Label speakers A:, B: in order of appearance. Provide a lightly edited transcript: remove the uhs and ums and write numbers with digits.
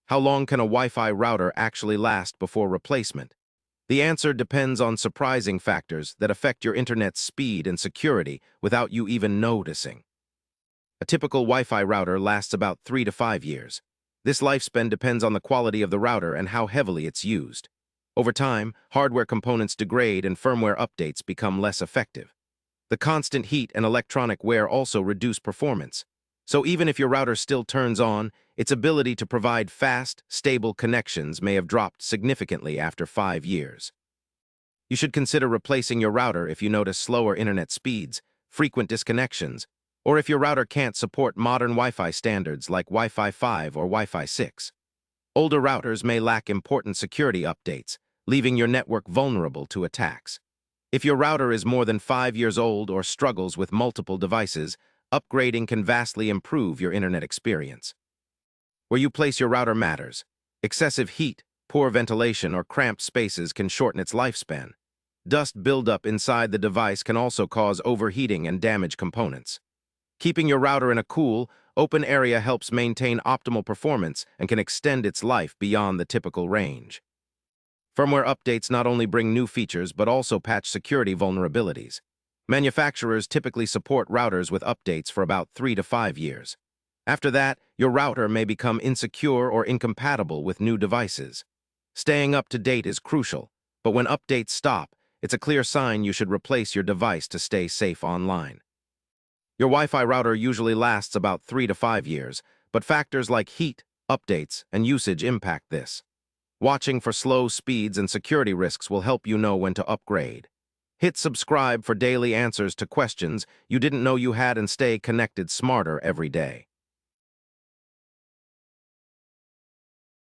A: How long can a Wi-Fi router actually last before replacement? The answer depends on surprising factors that affect your internet's speed and security without you even noticing. A typical Wi-Fi router lasts about 3 to 5 years. This lifespan depends on the quality of the router and how heavily it's used. Over time, hardware components degrade and firmware updates become less effective. The constant heat and electronic wear also reduce performance. So even if your router still turns on, its ability to provide fast, stable connections may have dropped significantly after 5 years. You should consider replacing your router if you notice slower internet speeds, frequent disconnections, or if your router can't support modern Wi-Fi standards like Wi-Fi 5 or Wi-Fi 6. Older routers may lack important security updates, leaving your network vulnerable to attacks. If your router is more than 5 years old or struggles with multiple devices, upgrading can vastly improve your internet experience. Where you place your router matters. Excessive heat, poor ventilation, or cramped spaces can shorten its lifespan. Dust buildup inside the device can also cause overheating and damage components. Keeping your router in a cool, open area helps maintain optimal performance and can extend its life beyond the typical range. Firmware updates not only bring new features but also patch security vulnerabilities. Manufacturers typically support routers with updates for about 3 to 5 years. After that, your router may become insecure or incompatible with new devices. Staying up to date is crucial, but when updates stop, it's a clear sign you should replace your device to stay safe online. Your Wi-Fi router usually lasts about 3 to 5 years, but factors like heat, updates, and usage impact this. Watching for slow speeds and security risks will help you know when to upgrade. Hit subscribe for daily answers to questions you didn't know you had and stay connected smarter every day.